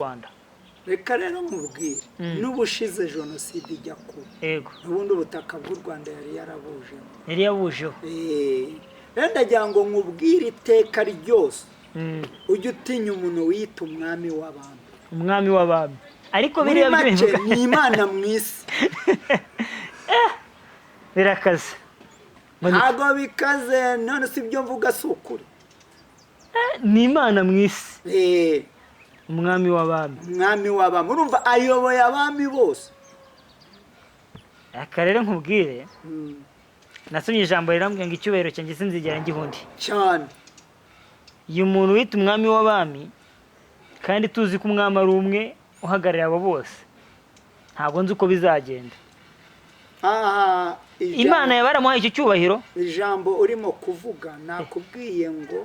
Rwanda. Reka rero nkubwire n'ubushize jenoside ijya kuba Yego. ubundi ubutaka bw'u Rwanda yari yarabujemo. Yari yabujeho. Rero ndagira ngo nkubwire iteka ryose ujye utinya umuntu wiyita umwami w'abami. Umwami w'abami. Ariko biriya bivuga ni Imana mu isi. Birakaze. Ntabwo bikaze, none si ibyo mvuga si ukuri. Ni Imana mu isi. Umwami w'abami. Umwami w'abami. Urumva ayoboye abami bose. Aka rero nkubwire, nasomye ijambo rirambwira ngo icyubahiro cyanjye sinzigera ngihundi. Cyane. Uyu muntu wita umwami w'abami, kandi tuzi ko umwami ari umwe uhagarariye abo bose. Ntabwo nzi uko bizagenda. Imana yabaramuhaye icyo cyubahiro. Ijambo urimo kuvuga nakubwiye ngo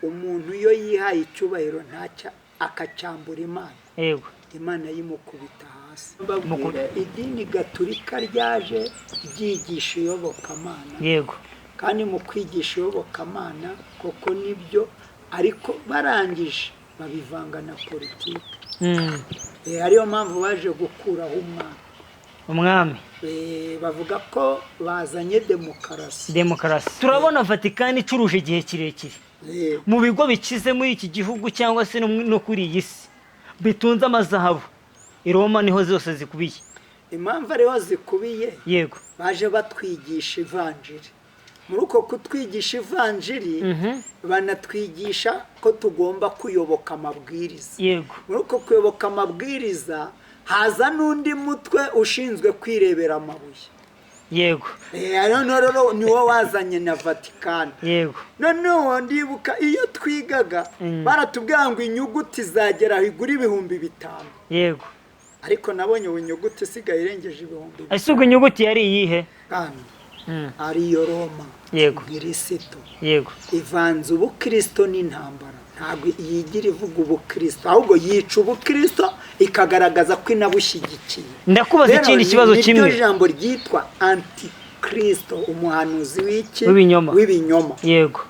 umuntu iyo yihaye icyubahiro ntacya akacyambura Imana. Yego. Imana yimukubita hasi. Idini Gatolika ryaje ryigisha iyobokamana. Yego. Kandi mu kwigisha iyobokamana koko nibyo, ariko barangije babivanga na politiki. Ariyo mpamvu baje gukuraho umwami. Bavuga ko bazanye demokarasi. Turabona Vatikani icuruje igihe kirekire. Mu bigo bikize muri iki gihugu cyangwa se no kuri iyi si bitunze amazahabu. I Roma niho zose zikubiye. Impamvu ariho zikubiye. Yego. Baje batwigisha ivanjiri. Muri uko kutwigisha ivanjiri banatwigisha ko tugomba kuyoboka amabwiriza. Yego. Muri uko kuyoboka amabwiriza haza n'undi mutwe ushinzwe kwirebera amabuye. Yego. Rero niwo wazanye na Vatikani. Yego. Noneho ndibuka iyo twigaga baratubwira ngo inyuguti zagera igura 5,000. Yego. Ariko nabonye inyuguti isigaye irengeje 5,000. Ese ubwo inyuguti yari iyihe? Ariyo Roma. Yego. Kristo. Yego. Ivanze ubukristo n'intambara. Ntabwo yigira ivuga ubukristo, ahubwo yica ubukristo ikagaragaza ko inabushyigikiye. Ndakubaza ikindi kibazo kimwe. Iryo jambo ryitwa antikristo, umuhanuzi w'iki? W'ibinyoma. Yego.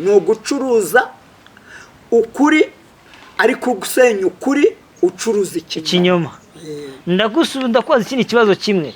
Ni ugucuruza ukuri ariko gusenya ukuri ucuruza ikinyoma. Ndakubaza ikindi kibazo kimwe.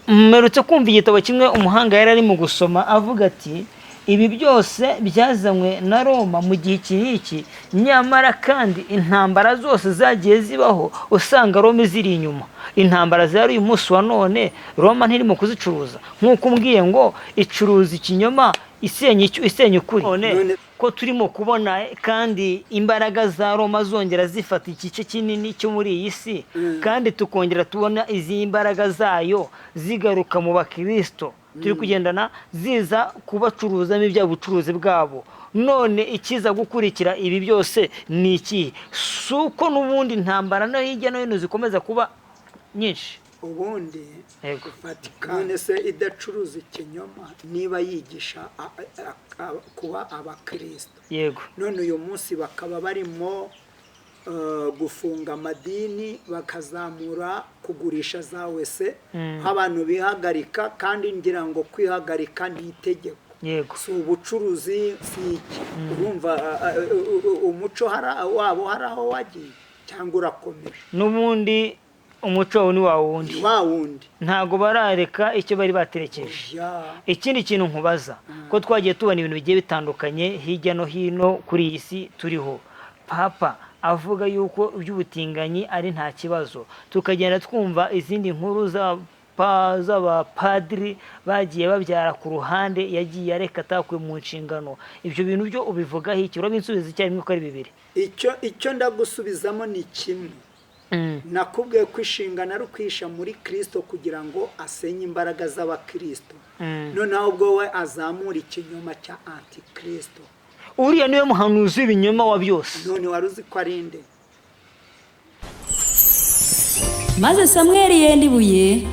Mmerutse kumva igitabo kimwe umuhanga yari ari mu gusoma avuga ati ibi byose byazanywe na Roma mu gihe iki, nyamara kandi intambara zose zagiye zibaho usanga Roma ziri inyuma. Intambara zari uyu munsi wa none Roma ntirimo kuzicuruza, nk'uko umbwiye ngo icuruza ikinyoma isenya ukuri. Ko turimo kubona kandi imbaraga za Roma zongera zifata igice kinini cyo muri iyi si, kandi tukongera tubona izi imbaraga zayo zigaruka mu bakristo. Turi kugendana ziza kubacuruzamo ibya bucuruzi bwabo. None ikiza gukurikira ibi byose ni iki? Suko n'ubundi ntambara no hirya no hino zikomeza kuba nyinshi. Ubundi Vatikani se idacuruza ikinyoma niba yigisha kuba abakristo. Yego. None uyu munsi bakaba barimo gufunga amadini bakazamura kugurisha za wese abantu bihagarika, kandi ngira ngo kwihagarika ni itegeko. Yego. Si ubucuruzi, si iki. Urumva umuco wabo hari aho wagiye cyangwa urakomeje. N'ubundi umuco ni wa wundi. Ntago barareka icyo bari baterekeje. Ikindi kintu nkubaza ko twagiye tubona ibintu bigiye bitandukanye hirya no hino kuri iyi si turiho. Papa avuga yuko iby'ubutinganyi ari nta kibazo, tukagenda twumva izindi nkuru z'abapadiri bagiye babyara ku ruhande yagiye areka atakwe mu nshingano. Ibyo bintu byo ubivugaho iki? Urabinsubiza icyarimwe ko ari bibiri. Icyo ndagusubizamo ni kimwe. Nakubwiye ko inshingano ari ukwisha muri Kristo kugira ngo asenye imbaraga z'abakristo. Noneho ubwo we azamura ikinyoma cya antikristo. Uriya niwe muhanuzi w'ibinyoma wa byose. None wari uzi ko ari nde? Maze Samweli yenda ibuye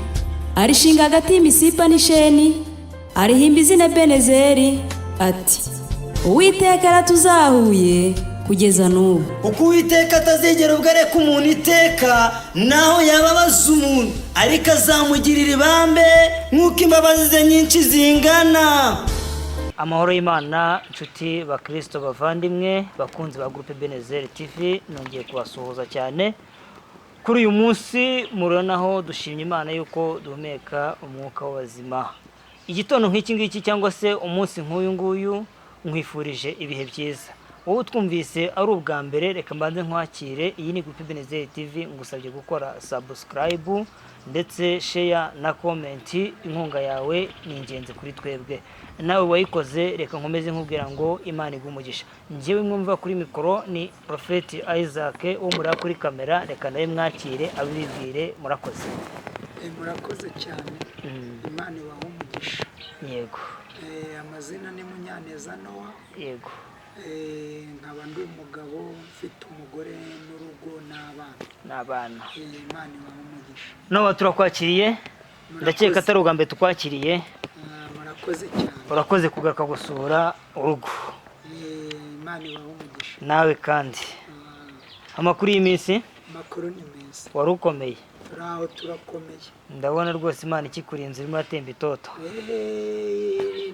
arishinga hagati y'imisipa n'isheni, arihimba izina Benezeri ati Uwiteka aratuzahuye kugeza n'ubu. Uko Uwiteka atazigera ubwareka umuntu iteka, naho yababaza umuntu ariko azamugirira ibambe nk'uko imbabazi ze nyinshi zingana. Amahoro y'Imana, inshuti bakristo bavandimwe bakunzi ba groupe Benezeri TV, nongeye kubasuhuza cyane kuri uyu munsi. Muranaho dushimye Imana yuko duhumeka umwuka w'abazima. Igitondo nk'iki ngiki cyangwa se umunsi nk'uyu nguyu nkwifurije ibihe byiza. Wowe twumvise ari ubwa mbere, reka mbanze nkwakire. Iyi ni groupe Benezeri TV, ngusabye gukora subscribe ndetse share na comment. Inkunga yawe ni ingenzi kuri twebwe. Nawe wayikoze, reka nkomeze nkubwira ngo Imana igumugisha. Njyewe mwumva kuri mikoro ni Prophet Isaac wo muri kuri kamera. Reka nawe mwakire abibwire. Murakoze. Murakoze cyane. Imana ibahe umugisha. Yego. Amazina ni Munyaneza Noah. Yego. Nkaba ndi umugabo ufite umugore n'urugo n'abana. Imana ibahe umugisha. Noah, turakwakiriye. Ndakeka atari ubwa mbere tukwakiriye. Murakoze cyane. Urakoze kugaruka gusura urugo. Imana ibahe umugisha. Nawe kandi. Amakuru y'iminsi? Amakuru ni meza. Wari ukomeye? Turaho turakomeye. Ndabona rwose Imana ikikurinze, irimo atemba itoto.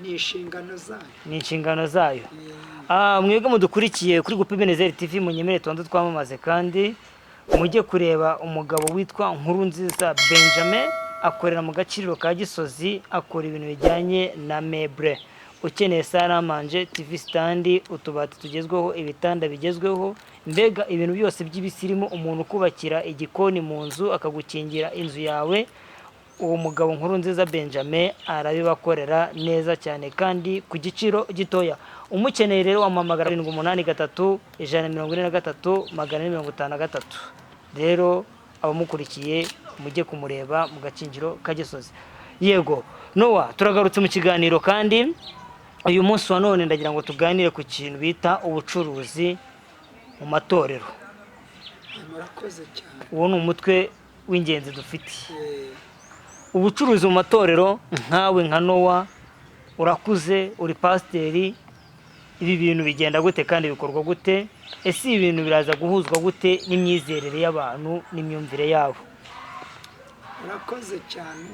Ni inshingano zayo. Ni inshingano zayo. Mwebwe mudukurikiye kuri groupe Benezeri TV, munyemere tubanze twamamaze kandi mujye kureba umugabo witwa Nkurunziza Benjamin. Akorera mu Gaciro ka Gisozi, akora ibintu bijyanye na meuble. Ukeneye saramanje, TV stand, utubati tugezweho, ibitanda bigezweho, mbega ibintu byose by'ibisirimo umuntu kubakira igikoni mu nzu akagukingira inzu yawe, uwo mugabo Nkurunziza Benjamin arabibakorera neza cyane kandi ku giciro gitoya. Umukeneye rero wamamagara 783 143 453. Rero abamukurikiye mujye kumureba mu Gaciro ka Gisozi. Yego Noah, turagarutse mu kiganiro kandi uyu munsi wa none ndagira ngo tuganire ku kintu bita ubucuruzi mu matorero. Murakoze cyane. Uwo ni umutwe w'ingenzi dufite. Ubucuruzi mu matorero, nkawe nka Noah urakuze, uri pasiteri, ibi bintu bigenda gute kandi bikorwa gute? Ese ibi bintu biraza guhuzwa gute n'imyizerere y'abantu n'imyumvire yabo? Murakoze cyane.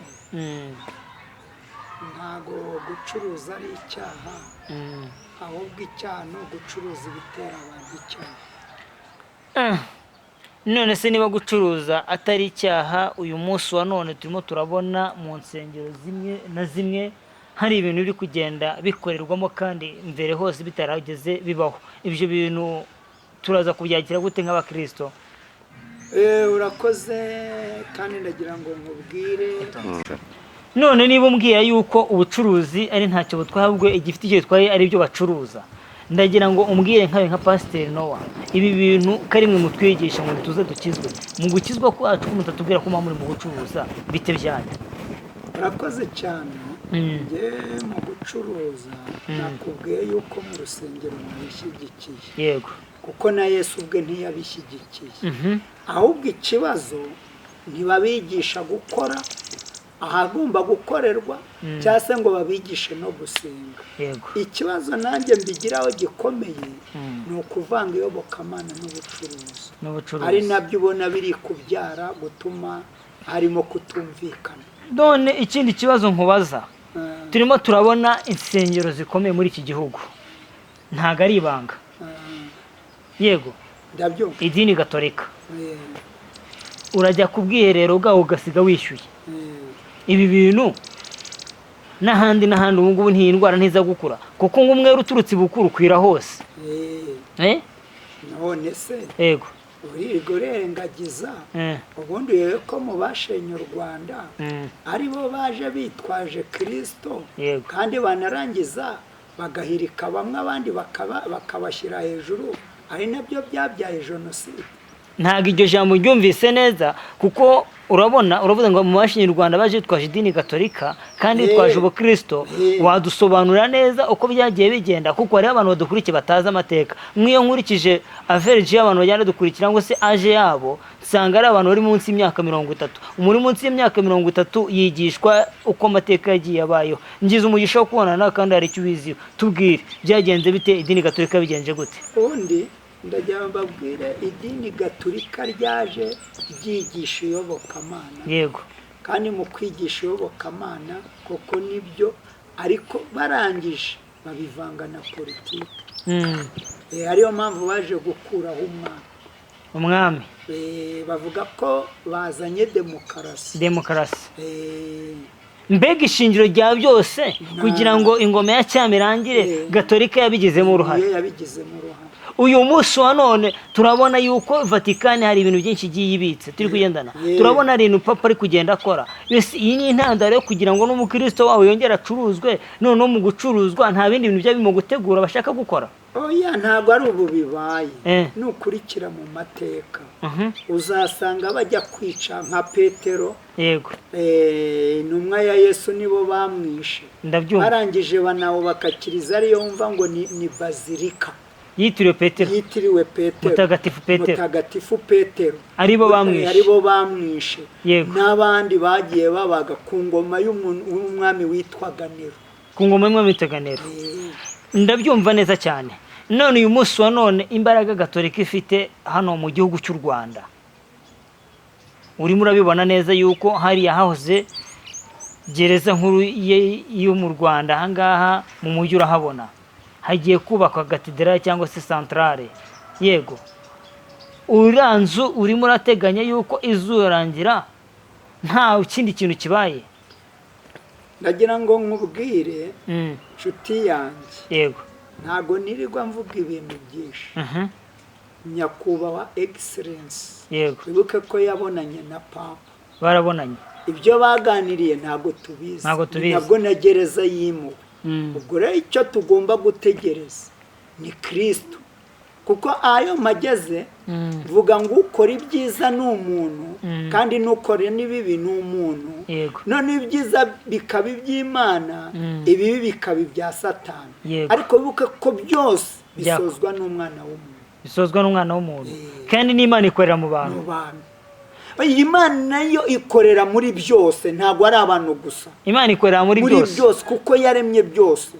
Ntago gucuruza ari icyaha, ahubwo icyaha ni ugucuruza ibitera abantu icyaha. None se niba gucuruza atari icyaha, uyu munsi wa none turimo turabona mu nsengero zimwe na zimwe hari ibintu biri kugenda bikorerwamo kandi mbere hose bitarageze bibaho. Ibyo bintu turaza kubyakira gute nk'abakristo? Urakoze kandi ndagira ngo nkubwire. None niba umbwira yuko ubucuruzi ari ntacyo butwabwe, igifite icyo bitwaye ari byo bacuruza, ndagira ngo umbwire nkawe nka Pasiteri Noah, ibi bintu kari mwe mutwigisha ngo tuze dukizwe, mu gukizwa kwacu mutatubwira ko muri mu gucuruza bite byanyu? Urakoze cyane. Njye mu gucuruza nakubwiye yuko mu rusengero nabishyigikiye. Yego. Kuko na Yesu ubwe ntiyabishyigikiye. Ahubwo ikibazo ntibabigisha gukora ahagomba gukorerwa cyangwa se ngo babigishe no gusenga. Yego. Ikibazo nanjye mbigiraho gikomeye ni ukuvanga iyobokamana n'ubucuruzi. Ari nabyo ubona biri kubyara gutuma harimo kutumvikana. None ikindi kibazo nkubaza, turimo turabona insengero zikomeye muri iki gihugu, ntago ari ibanga. Yego. Ndabyumva. Idini Gatolika. Urajya ku bwiherero bwawe ugasiga wishyuye. Ibi bintu n'ahandi ubu ngubu ntiyi ndwara ntiza gukura, kuko ng'umwere uturutse ibukuru kwira hose. None se. Yego. Urengagiza ubundi yewe ko mu bashenye u Rwanda ari bo baje bitwaje Kristo, kandi banarangiza bagahirika bamwe abandi bakabashyira hejuru, ari nabyo byabyaye jenoside. Ntago iryo jambo ryumvise neza, kuko uravuga ngo mu bashinye u Rwanda baje bitwaje idini Gatolika kandi bitwaje ubukristo. Wadusobanura neza uko byagiye bigenda, kuko hari abantu badukurikiye batazi amateka. Mwiyo nkurikije average y'abantu bajyana dukurikira ngo se aje yabo, nsanga ari abantu bari munsi y'imyaka 30. Umuri munsi y'imyaka 30 yigishwa uko amateka yagiye abayeho. Ngize umugisha wo kubonana kandi hari icyo ubiziho. Tubwire byagenze bite, idini Gatolika bigenje gute? Undi ndagira mbabwire idini Gatolika ryaje ryigisha iyobokamana. Yego. Kandi mu kwigisha iyobokamana koko nibyo, ariko barangije babivanga na politiki. Ariyo mpamvu baje gukuraho umwami. Bavuga ko bazanye demokarasi. Mbega ishingiro rya byose kugira ngo ingoma ya cyami irangire, gatolika yabigizemo uruhare. Uyu munsi wa none turabona yuko Vatikani hari ibintu byinshi igiye ibitse turi kugendana. Turabona ari ibintu papa ari kugenda akora. Iyi ni intandaro yo kugira ngo n'umukristo wawe yongere acuruzwe, noneho mu gucuruzwa nta bindi bintu byabimo gutegura bashaka gukora. Oya, ntabwo ari ubu bibaye. Nukurikira mu mateka uzasanga bajya kwica nka Petero. Yego. Intumwa ya Yesu nibo bamwishe. Ndabyumva. Barangije banawo bakakiriza ariyo wumva ngo ni bazilika. Yitiriwe Petero. Mutagatifu Petero. Aribo bamwishe. N'abandi bagiye babaga ku ngoma y'umwami witwaga Nero. Ku ngoma y'umwami witwaga Nero. Ndabyumva neza cyane. None uyu munsi wa none imbaraga gatolika ifite hano mu gihugu cy'u Rwanda, urimo urabibona neza yuko hariya hahoze gereza nkuru yo mu Rwanda. Ahangaha mu mujyi urahabona hagiye kubakwa katedrale cyangwa se centrale. Yego, uranzu urimo urateganya yuko izurangira nta kindi kintu kibaye. Ndagira ngo nkubwire nshuti yanjye. Yego. Ntago nirirwa mvuga ibintu byinshi. Nyakubahwa Excellence. Yego. Wibuke ko yabonanye na Papa. Barabonanye. Ibyo baganiriye ntago tubizi. Ntabwo na gereza yimuwe. Ubwo rero icyo tugomba gutegereza ni Kristo, kuko ayo mageze vuga ngo ukora ibyiza ni umuntu kandi nukore n'ibibi ni umuntu. None ibyiza bikaba iby'Imana, ibibi bikaba ibya Satani. Ariko bibuke ko byose bisozwa n'umwana w'umuntu. Kandi n'Imana ikorera mu bantu. Imana yo ikorera muri byose, ntabwo ari abantu gusa. Imana ikorera muri byose kuko yaremye byose.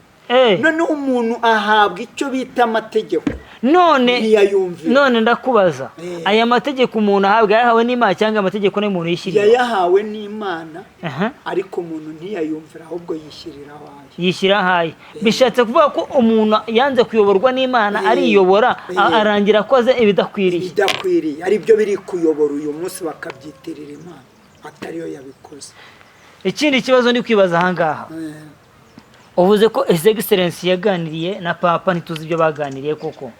None umuntu ahabwa icyo bita amategeko. None ndakubaza, aya mategeko umuntu ahabwa yahawe n'Imana cyangwa amategeko n'umuntu yishyirira? Yayahawe n'Imana, ariko umuntu ntiyayumvira, ahubwo yishyirira ahaye. Bishatse kuvuga ko umuntu yanze kuyoborwa n'Imana, ariyobora arangira akoze ibidakwiriye. Ari byo biri kuyobora uyu munsi bakabyitirira Imana atariyo yabikoze. Ikindi kibazo ndi kwibaza ahangaha, uvuze ko His Excellency yaganiriye na Papa, ntituzi ibyo baganiriye koko.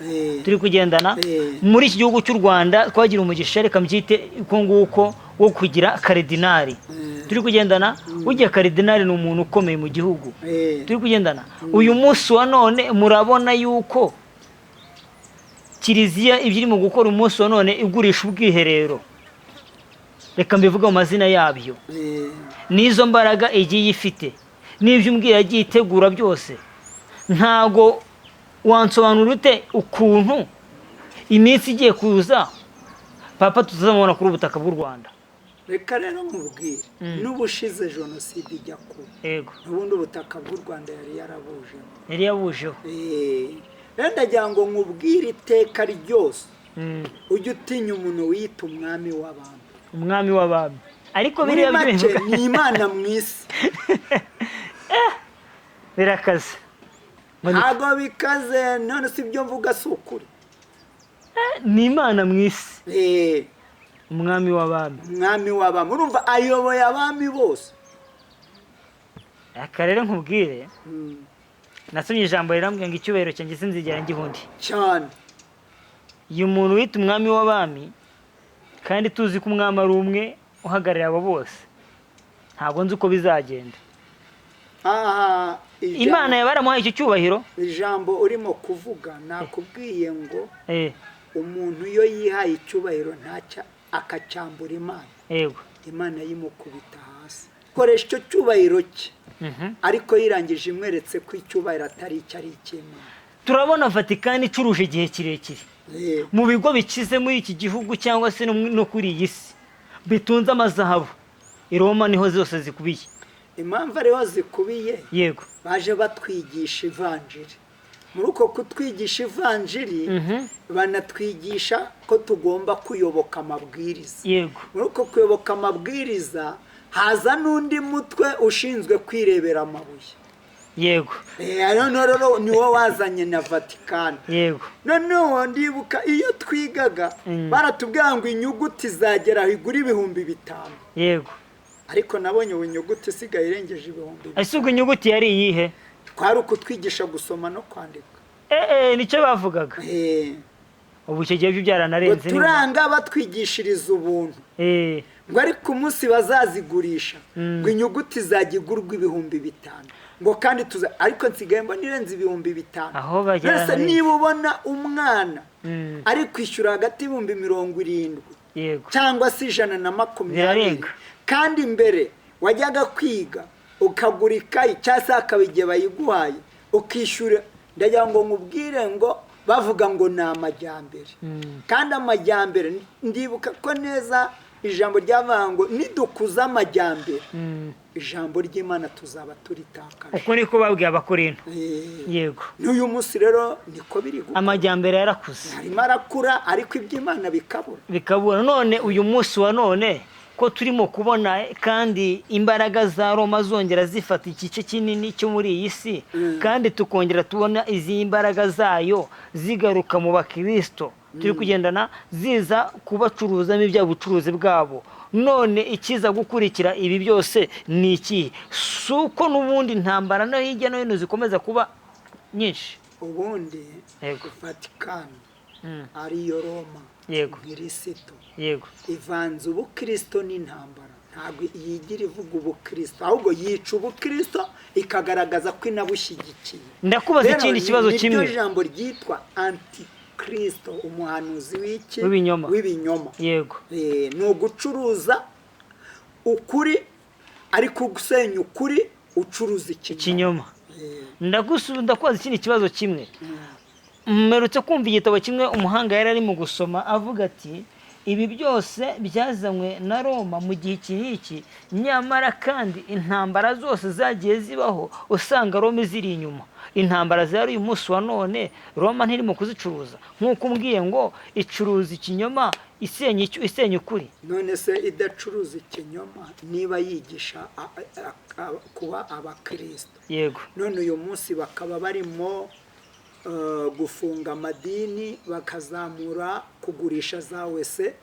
Turi kugendana muri iki gihugu cy'u Rwanda, twagira umugisha reka mbyite uko nguko wo kugira karidinari. Turi kugendana, ugiye karidinari ni umuntu ukomeye mu gihugu. Turi kugendana, uyu munsi wa none murabona yuko Kiliziya ibyo irimo gukora umunsi wa none igurisha ubwiherero, reka mbivuga mu mazina yabyo, n'izo mbaraga igiye ifite, n'ibyo umbwira yagiye itegura byose. Ntago wansobanura ute ukuntu iminsi igiye kuza Papa tuzamubona kuri ubutaka bw'u Rwanda? Reka rero nkubwire, n'ubushize jenoside ijya kuba, n'ubundi ubutaka bw'u Rwanda yari yabujeho. Rero ndagira ngo nkubwire iteka ryose ujye utinya umuntu wiyita umwami w'abami. Ariko biriya make ni Imana mu isi. Birakaze. Ntago bikaze, none si ibyo mvuga si ukuri. Ni Imana mu isi. Umwami w'abami. Urumva ayoboye abami bose. Aka rero nkubwire, nasomye ijambo rirambwira ngo icyubahiro cyanjye sinzigera ngihundi cyane. Uyu muntu wita umwami w'abami, kandi tuzi ko umwami ari umwe uhagarariye abo bose, ntabwo nzi uko bizagenda. Imana yabaramuhaye icyo cyubahiro. Ijambo urimo kuvuga nakubwiye ngo umuntu iyo yihaye icyubahiro ntacya akacyambura Imana, Imana yimukubita hasi. Koresha icyo cyubahiro cye, ariko yirangije imweretse ko icyubahiro atari icyo ari icy'Imana. Turabona Vatikani icuruje igihe kirekire mu bigo bikize muri iki gihugu cyangwa se no kuri iyi si bitunze amazahabu. I Roma niho zose zikubiye. Impamvu ariho zikubiye, yego, baje batwigisha ivanjiri. Muri uko kutwigisha ivanjiri banatwigisha ko tugomba kuyoboka amabwiriza. Yego. Muri uko kuyoboka amabwiriza haza n'undi mutwe ushinzwe kwirebera amabuye. yego rero niwo wazanye na Vatikani. yego noneho ndibuka iyo twigaga baratubwira ngo inyuguti zagera aho igura 5,000. yego ariko nabonye ubu inyuguti isigaye irengeje 5,000. ese ubwo inyuguti yari iyihe? twari ukutwigisha gusoma no kwandika. nicyo bavugaga. ubu icyo gihe byo byaranarenze. turanga batwigishiriza ubuntu. ngo ariko umunsi bazazigurisha ngo inyuguti zajya igurwa 5,000 ngo kandi ariko nsigaye mbona irenze 5,000. aho bajyana niba ubona umwana ari kwishyura hagati y'70,000 yego cyangwa se 120 kandi mbere wajyaga kwiga ukagura ikayi cyangwa se akaba igihe bayiguhaye ukishyura. ndagira ngo nkubwire ngo bavuga ngo ni amajyambere kandi amajyambere ndibuka ko neza ijambo ryavuga ngo nidukuza amajyambere ijambo ry'Imana tuzaba turitakaje. uko niko babwiye Abakorinto. yego n'uyu munsi rero niko biri gukora. amajyambere yarakuze arimo arakura ariko iby'Imana bikabura. none uyu munsi wa none ko turimo kubona kandi imbaraga za Roma zongera zifata igice kinini cyo muri iyi si kandi tukongera tubona izi mbaraga zayo zigaruka mu bakristo turi kugendana ziza kubacuruzamo iby'ubucuruzi bwabo. none ikiza gukurikira ibi byose ni iki? suko n'ubundi ntambara no hirya no hino zikomeza kuba nyinshi. ubundi Vatikani ariyo Roma yego Kirisito yego ivanze ubukristo n'intambara. ntabwo yigira ivuga ubukristo ahubwo yica ubukristo ikagaragaza ko inabushyigikiye. ndakubaza ikindi kibazo kimwe. niryo jambo ryitwa antikristo, umuhanuzi w'ibinyoma. yego ni ugucuruza ukuri ariko gusenya ukuri ucuruza ikinyoma. ndakubaza ikindi kibazo kimwe. mperutse kumva igitabo kimwe umuhanga yari ari mu gusoma avuga ati ibi byose byazanywe na Roma mu gihe iki nyamara kandi intambara zose zagiye zibaho usanga Roma ziri inyuma. intambara zari uyu munsi wa none Roma ntirimo kuzicuruza nk'uko umbwiye ngo icuruza ikinyoma isenya ukuri. none se idacuruza ikinyoma niba yigisha kuba abakristo yego none uyu munsi bakaba barimo gufunga amadini bakazamura kugurisha za wese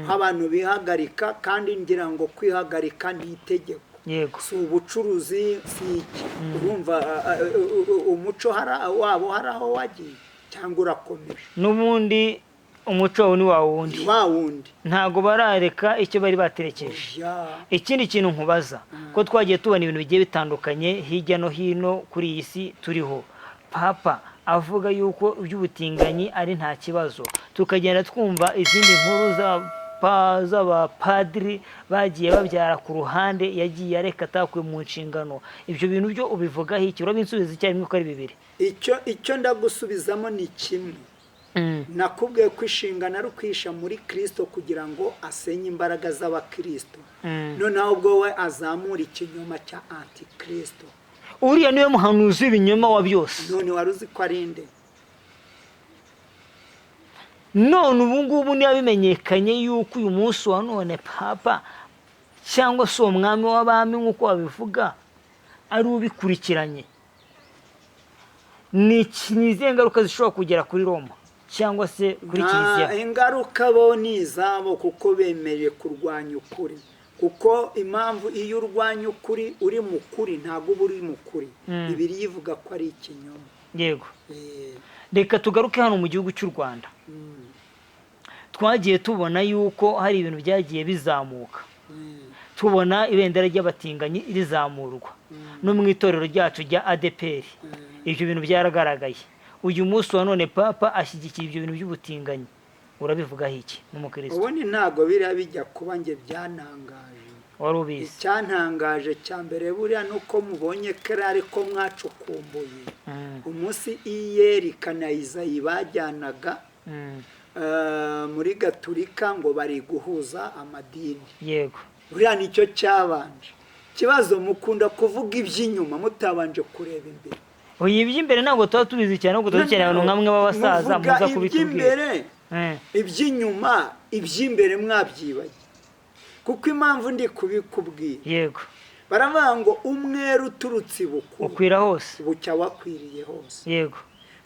abantu bihagarika kandi ngira ngo kwihagarika ni itegeko. yego si ubucuruzi si iki. urumva umuco wabo hari aho wagiye cyangwa urakomeje? n'ubundi umuco wawe ni wa wundi ntago barareka icyo bari baterekeje. ikindi kintu nkubaza ko twagiye tubona ibintu bigiye bitandukanye hirya no hino kuri iyi si turiho. papa avuga yuko iby'ubutinganyi ari nta kibazo, tukagenda twumva izindi nkuru z'abapadiri bagiye babyara ku ruhande yagiye areka atakuye mu nshingano. ibyo bintu byo ubivugaho iki? urabinsubiza icyarimwe uko ari bibiri. icyo ndagusubizamo ni kimwe. nakubwiye ko inshingano ari ukwisha muri Kristo kugira ngo asenye imbaraga z'abakristo. noneho ubwo we azamura ikinyoma cya antikristo. uriya niwe muhanuzi w'ibinyoma wa byose. none wari uzi ko ari nde? none ubu ngubu niba bimenyekanye yuko uyu munsi wa none papa cyangwa se uwo mwami w'abami nk'uko babivuga ari ubikurikiranye, ni izihe ngaruka zishobora kugera kuri Roma cyangwa se kuri Kiliziya? ingaruka bo ni izabo kuko bemeje kurwanya ukuri. kuko impamvu iyo urwanya ukuri uri mu kuri ntabwo uba uri mu kuri. Bibiliya ivuga ko ari ikinyoma. yego reka tugaruke hano mu gihugu cy'u Rwanda. twagiye tubona yuko hari ibintu byagiye bizamuka. tubona ibendera ry'abatinganyi rizamurwa no mu itorero ryacu rya ADPR. ibyo bintu byaragaragaye. uyu munsi wa none papa ashyigikiye ibyo bintu by'ubutinganyi. urabivugaho iki nk'umukristo? ubundi ntabwo biriya bijya kuba nge byantangaje. wari ubizi? icyantangaje cya mbere buriya nuko mubonye kera ariko mwacukumbuye umunsi Iyeri Kanayizayi bajyanaga muri Gaturika ngo bari guhuza amadini. yego buriya nicyo cyabanje ikibazo. mukunda kuvuga iby'inyuma mutabanje kureba imbere. iby'imbere ntabwo tuba tubizi cyane, ahubwo tuba dukeneye abantu nk'amwe b'abasaza muza kubitubwira. iby'inyuma iby'imbere mwabyibaye kuko impamvu ndi kubikubwira. yego baravuga ngo umwere uturutse ibukuru ukwira hose. bucya wakwiriye hose. Yego.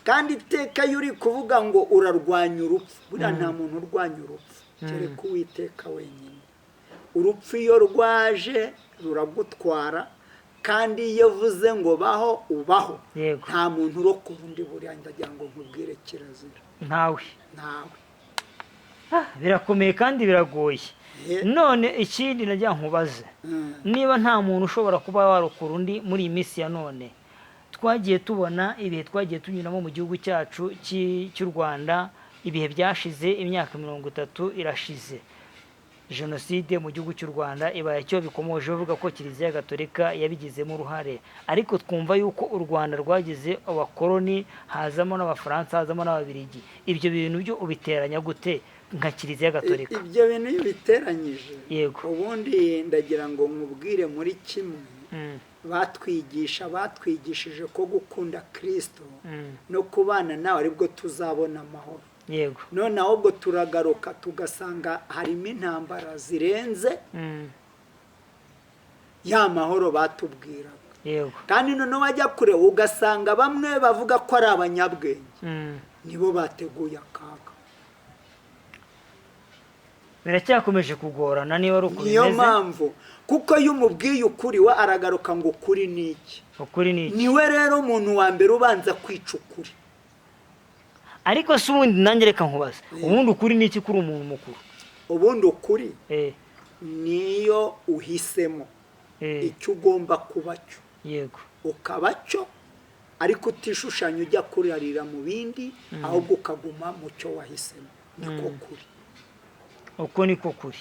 kandi iteka iyo uri kuvuga ngo urarwanya urupfu, buriya nta muntu urwanya urupfu kereka Uwiteka wenyine. urupfu iyo rwaje ruragutwara, kandi iyo uvuze ngo baho ubaho. Yego. nta muntu urokora undi, buriya ndagira ngo nkubwire kirazira. Ntawe. Birakomeye kandi biragoye. None ikindi najya nkubaze, niba nta muntu ushobora kuba warokora undi muri iyi minsi ya none, twagiye tubona ibihe twagiye tunyuramo mu gihugu cyacu cy'u Rwanda, ibihe byashize, imyaka 30 irashize, jenoside mu gihugu cy'u Rwanda ibaye cyo bikomoje bavuga ko Kiliziya Gatolika yabigizemo uruhare, ariko twumva yuko u Rwanda rwagize abakoloni, hazamo n'abafaransa, hazamo n'ababirigi. Ibyo bintu byo ubiteranya gute nka Kiliziya Gatolika? ibyo bintu iyo biteranyije, Yego. ubundi ndagira ngo nkubwire muri kimwe, batwigishije ko gukunda Kristo no kubana nawe aribwo tuzabona amahoro. Yego. none ahubwo turagaruka tugasanga harimo intambara zirenze ya mahoro batubwiraga. Yego. kandi noneho wajya kure ugasanga bamwe bavuga ko ari abanyabwenge, nibo bateguye akaga. Biracyakomeje kugorana niba ari uko bimeze. Niyo mpamvu, kuko iyo umubwiye ukuri we aragaruka ngo ukuri ni iki. Ukuri ni iki? niwe rero umuntu wa mbere ubanza kwica ukuri. Ariko si ubundi nanjye reka nkubaza, ubundi ukuri ni iki kuri umuntu mukuru? ubundi ukuri niyo uhisemo icyo ugomba kuba cyo. Yego. ukaba cyo, ariko utishushanya ujya kurarira mu bindi, ahubwo ukaguma mu cyo wahisemo. niko kuri. Uko niko kuri.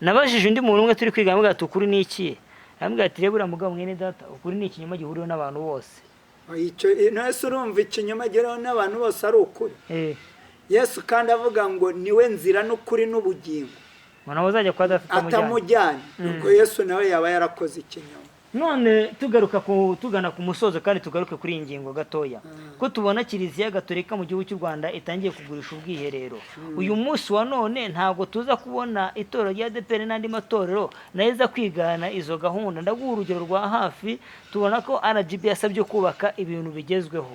Nabajije undi muntu umwe turi kwiga ambwira ati ukuri ni iki? Ambwira ati reba mugabo mwene data, ukuri ni ikinyoma gihuriweho n'abantu bose. Yesu urumva ikinyoma gihuriweho n'abantu bose ari ukuri? Yesu kandi avuga ngo niwe nzira n'ukuri n'ubugingo, umuntu uzajya kwa data atamujyanye. ubwo Yesu nawe yaba yarakoze ikinyoma. None tugana ku musozo kandi tugaruke kuri iyi ngingo gatoya, ko tubona Kiliziya Gatolika mu gihugu cy'u Rwanda itangiye kugurisha ubwiherero. Uyu munsi wa none ntabwo tuza kubona itorero rya ADEPR n'andi matorero naheza kwigana izo gahunda. Ndaguha urugero rwa hafi, tubona ko RGB yasabye kubaka ibintu bigezweho,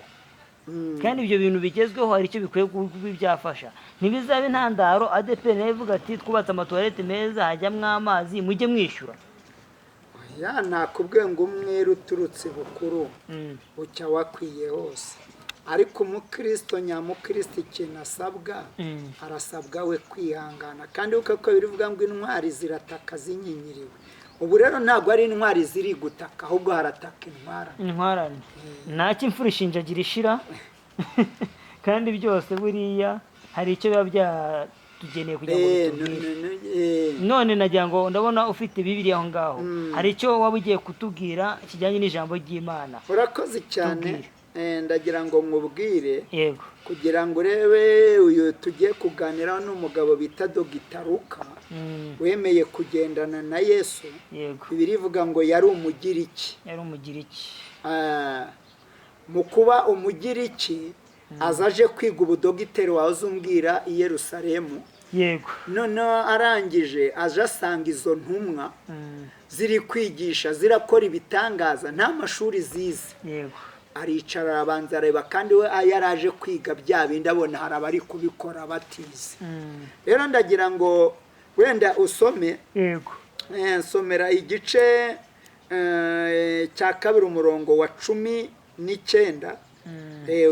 kandi ibyo bintu bigezweho hari icyo bikwiye byafasha. Ntibizabe intandaro ADEPR nayo ivuga ati twubatse amatoilette meza hajyamwo amazi mujye mwishyura. nakubwiye ngo umwere uturutse bukuru bucya wakwiye hose. ariko umukristo nyamukristo ikintu asabwa, arasabwa we kwihangana. kandi uko birivuga ngo intwari zirataka zinyinyiriwe. ubu rero ntabwo ari intwari ziri gutaka, ahubwo harataka intwarane. ntacyo imfura ishinjagira ishira. kandi byose buriya hari icyo biba byatugeneye kugira ngo bitubwire. none nagira ngo ndabona ufite Bibiliya aho ngaho, hari icyo waba ugiye kutubwira kijyanye n'ijambo ry'Imana? urakoze cyane. ndagira ngo nkubwire, yego, kugira ngo urebe uyu tugiye kuganiraho n'umugabo bita Dogita Luka, wemeye kugendana na Yesu. yego. Bibiliya ivuga ngo yari umugiriki. yari umugiriki. mu kuba umugiriki azaje kwiga ubudogiteri wahoze umbwira i Yerusalemu. yego. noneho arangije aje asanga izo ntumwa ziri kwigisha, zirakora ibitangaza, nta mashuri zize. yego. aricara arabanza areba, kandi we yaraje kwiga bya bindi abona hari abari kubikora batize. rero ndagira ngo wenda usome. yego. nsomera igice cya 2 umurongo wa 19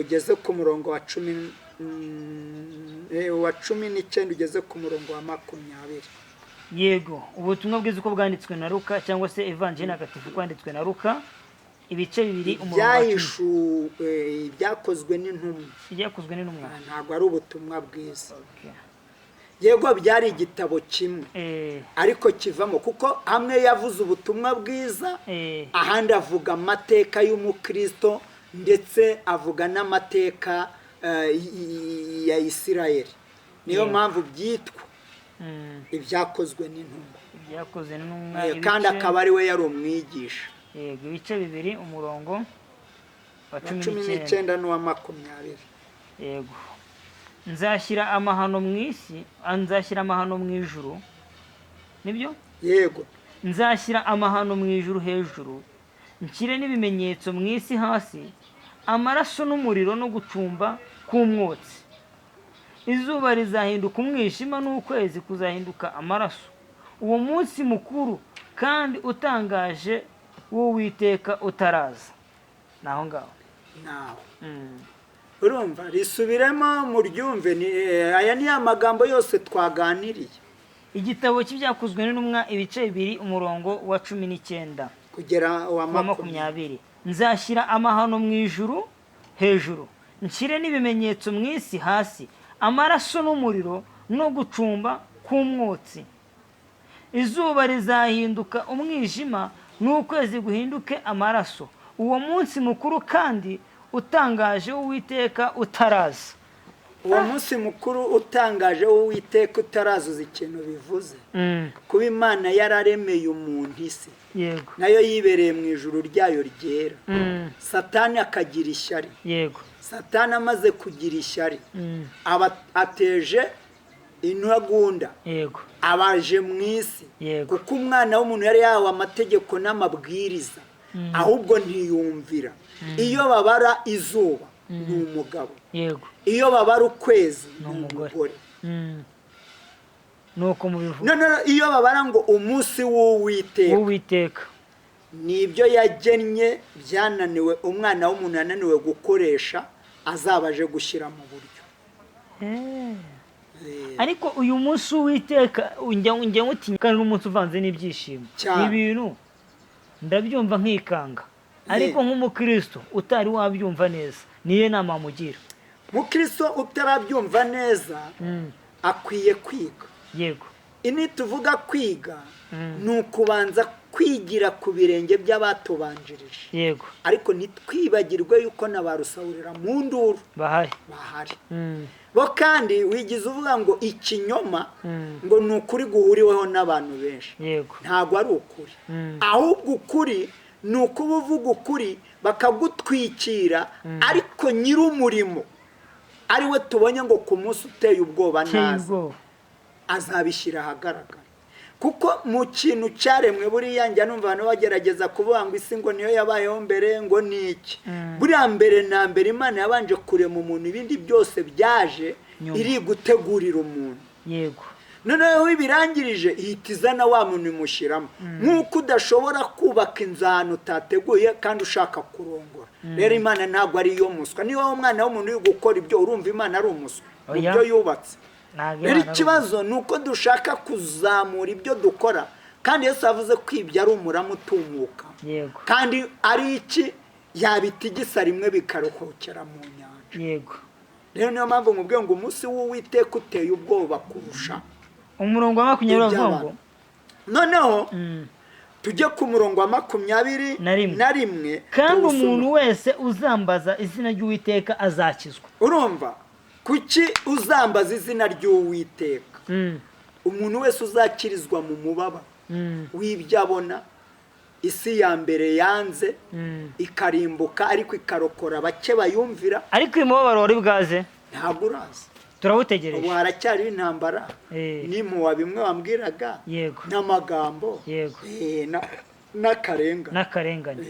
ugeze ku murongo wa 19 ugeze ku murongo wa 20. yego. ubutumwa bwiza uko bwanditswe na Luka, cyangwa se Evangelii ntagatifu kwanditswe na Luka, ibice 2 umurongo wa 10. byakozwe n'intumwa. Ibyakozwe n'intumwa ntabwo ari ubutumwa bwiza. yego byari igitabo kimwe, ariko kivamo, kuko hamwe yavuze ubutumwa bwiza, ahandi avuga amateka y'umukristo, ndetse avuga n'amateka ya Isirayeli. niyo mpamvu byitwa ibyakozwe n'intumwa. ibyakozwe n'intumwa, kandi akaba ari we yari umwigisha. yego. ibice 2 umurongo wa 19 n'uwa 20. yego. nzashyira amahano mu isi, nzashyira amahano mu ijuru. nibyo? yego. nzashyira amahano mu ijuru hejuru, nshyire n'ibimenyetso mu isi hasi, amaraso n'umuriro no gucumba k'umwotsi. Izuba rizahinduka umwijima n'ukwezi kuzahinduka amaraso. Uwo munsi mukuru kandi utangaje w'Uwiteka utaraza. Naho ngaho. nawe urumva risubiremo muryumve. Aya ni amagambo yose twaganiriye. Igitabo cy'ibyakozwe n'intumwa ibice 2 umurongo wa 19 kugera wa 20. Nzashyira amahano mu ijuru hejuru, nshyire n'ibimenyetso mu isi hasi, amaraso n'umuriro no gucumba k'umwotsi. Izuba rizahinduka umwijima n'ukwezi guhinduke amaraso. Uwo munsi mukuru kandi utangaje w'Uwiteka utaraza. Uwo munsi mukuru utangaje w'Uwiteka utarazuza ikintu bivuze. Kuba Imana yararemeye umuntu isi, yego, nayo yibereye mu ijuru ryayo ryera. Satani akagira ishyari, yego. Satani amaze kugira ishyari, aba ateje intagunda, yego, abaje mu isi, yego, kuko umwana w'umuntu yari yahawe amategeko n'amabwiriza, ahubwo ntiyumvira. Iyo babara izuba ni umugabo, yego, iyo babara ukwezi ni umugore. nuko mubivuga. None iyo babara ngo umunsi w'Uwiteka, nibyo yagennye byananiwe umwana w'umuntu yananiwe gukoresha, azabaje gushyira mu buryo. Ariko uyu munsi w'Uwiteka njya ngutinya kandi n'umunsi uvanze n'ibyishimo. Ibintu ndabyumva nkikanga, ariko nk'umukristo utari wabyumva neza, niye nama mugira. Mukristo utarabyumva neza akwiye kwiga. Yego. Ini tuvuga kwiga ni ukubanza kwigira ku birenge by'abatubanjirije. Yego. Ariko nitwibagirwe yuko nabarusahurira mu nduru bahari. Bo kandi wigize uvuga ngo ikinyoma ngo ni ukuri guhuriweho n'abantu benshi. Yego. Ntabwo ari ukuri. Ahubwo ukuri ni ukuba uvuga ukuri bakagutwikira, ariko nyir'umurimo ari we tubonye ngo ku munsi uteye ubwoba naza azabishyira ahagaragara. Kuko mu kintu cyaremwe buriya njya numva abantu bagerageza kuvuga ngo isi ngo niyo yabayeho mbere, ngo ni iki. Buriya mbere na mbere Imana yabanje kurema umuntu, ibindi byose byaje iri gutegurira umuntu. Yego. Noneho ibirangirije ihita izana wa muntu imushyiramo. Nk'uko udashobora kubaka inzu ahantu utateguye kandi ushaka kurongora. Rero Imana ntabwo ari iyo muswa. Niba umwana w'umuntu uri gukora ibyo, urumva Imana ari umuswa mu byo yubatse. Rero ikibazo ni uko dushaka kuzamura ibyo dukora, kandi Yesu yavuze ko ibyo ari umurama utumuka. Yego. Kandi ari iki yabitigisa rimwe bikaruhukira mu nyanja. Yego. Rero niyo mpamvu nkubwiye ngo umunsi w'Uwiteka uteye ubwoba kurusha. Umurongo wa 20 ngo noneho tujye ku murongo wa 21. Kandi umuntu wese uzambaza izina ry'Uwiteka azakizwa. Urumva kuki uzambaza izina ry'Uwiteka? Umuntu wese uzakirizwa mu mubaba w'ibyo abona. Isi ya mbere yanze ikarimbuka, ariko ikarokora bake bayumvira. Ariko imubabaro wari bwaze ntabwo uraza, turawutegereje. ubu haracyari intambara n'impuha bimwe wambwiraga, n'amagambo, n'akarengane.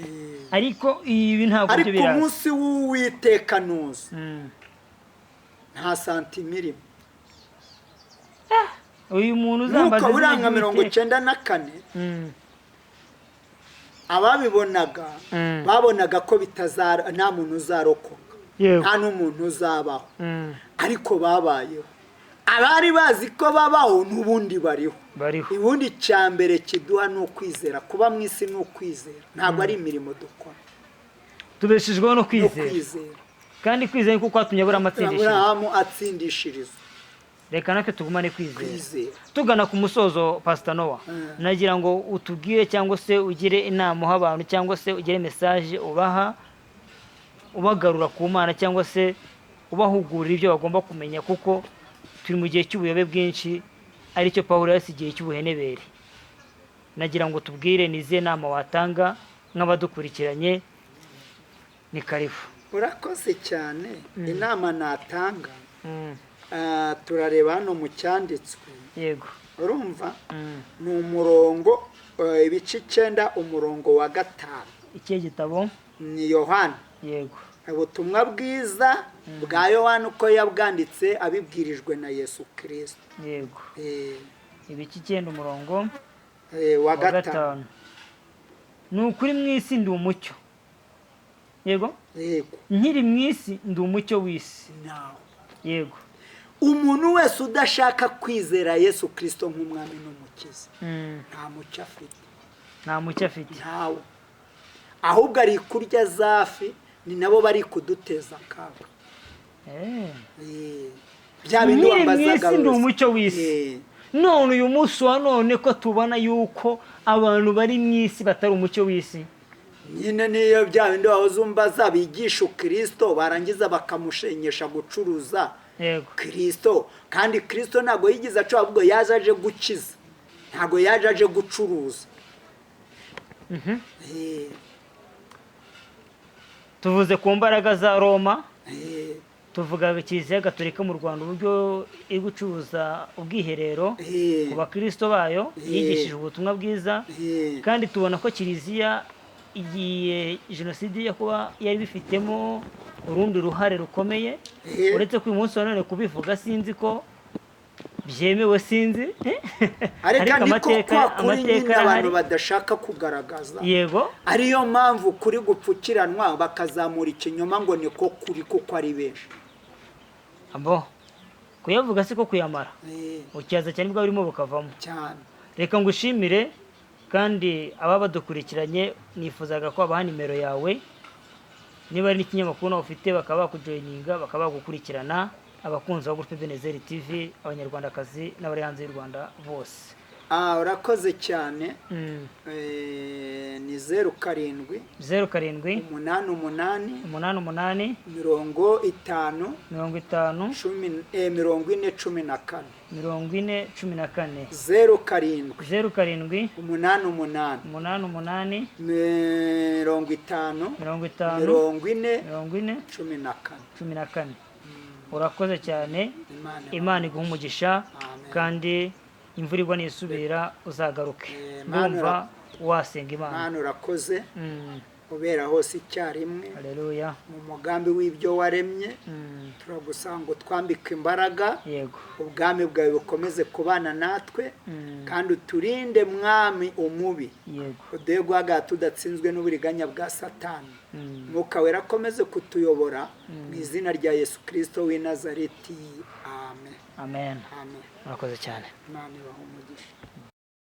Ariko ibi ntabwo byo biraza. Ariko umunsi w'Uwiteka nuza nta santimirimo. Uyu muntu uzambaza nuko buranga 94 ababibonaga babonaga ko bitazara, nta muntu uzarokoka, nta n'umuntu uzabaho, ariko babayeho. Abari bazi ko babaho n'ubundi bariho. Ubundi cyambere kiduha no kwizera. Kuba mu isi no kwizera, ntabwo ari imirimo dukora. Tubeshejweho no kwizera. Kandi kwizera kuko kwatumye bura amatsindishirizo. Abrahamu atsindishirizo. Reka natwe tugumane kwizera. Tugana ku musozo, Pastor Noah, nagira ngo utubwire cyangwa se ugire inama abantu, cyangwa se ugire message ubaha, ubagarura ku Mana, cyangwa se ubahugurira ibyo bagomba kumenya, kuko turi mu gihe cy'ubuyobe bwinshi, ari cyo Pawulo yasigiye cy'ubuhenebere. Nagira ngo tubwire nize nama watanga nk'abadukurikiranye. Ni karibu. Urakoze cyane. Inama natanga, turareba hano mu cyanditswe. Yego. Urumva ni umurongo ibice 9 umurongo wa 5. ikihe gitabo? Ni Yohana. Yego. Ubutumwa bwiza bwa Yohana uko yabwanditse abibwirijwe na Yesu Kristo. Yego. Ibice 9 umurongo wa 5. Ni ukuri mu isi ndi umucyo. Yego. Yego. Nkiri mu isi ndi umucyo w'isi. Yego. Umuntu wese udashaka kwizera Yesu Kristo nk'umwami n'umukiza nta mucyo afite. Nta mucyo afite. Ntawo. Ahubwo ari kurya zafi ni nabo bari kuduteza akaga. Bya bindi wambazaga ndi umucyo w'isi. None uyu munsi wa none ko tubona yuko abantu bari mu isi batari umucyo w'isi. Nyine niyo bya bindi wazumbaza bigisha Kristo barangiza bakamushenyesha gucuruza Kristo, kandi Kristo ntago yigize aco ahubwo yaje aje gukiza, ntago yaje aje gucuruza. Tuvuze ku mbaraga za Roma, tuvuga Kiliziya Gatolika mu Rwanda uburyo iri gucuruza ubwiherero ku bakristo bayo, yigishije ubutumwa bwiza, kandi tubona ko Kiliziya igiye jenoside yo kuba yari bifitemo urundi ruhare rukomeye, uretse ko uyu munsi wa none kubivuga sinzi ko byemewe, sinzi ariko amateka abantu badashaka kugaragaza. Yego. Ariyo mpamvu kuri gupfukiranwa bakazamura ikinyoma ngo niko kuri kuko ari benshi. Abo kuyavuga siko kuyamara, ukiyaza cyane bwa burimo bukavamo cyane. Reka ngushimire, kandi aba badukurikiranye nifuzaga ko abaha nimero yawe, niba ari n'ikinyamakuru nawe ufite bakaba bakujoyininga, bakaba bagukurikirana, abakunzi ba Groupe Ebenezer TV, abanyarwandakazi n'abari hanze y'u Rwanda bose. Urakoze cyane. Ni 07 08 88 88 50 50 40 14 14 07 08 88 88 50 40 14. Urakoze cyane, Imana iguha umugisha, kandi imvura igwa nisubira uzagaruke. Ndumva wasenga Imana. Mana urakoze ubera hose icyarimwe. Haleluya. Mu mugambi w'ibyo waremye turagusanga utwambika imbaraga. Yego. Ubwami bwawe bukomeze kubana natwe, kandi uturinde mwami umubi. Yego. Uduhe guhagarara tudatsinzwe n'uburiganya bwa Satani. Mwuka wera akomeze kutuyobora mu izina rya Yesu Kristo w'i Nazareti. Amen. Amen. Amen. Murakoze cyane. Imana ibahe umugisha.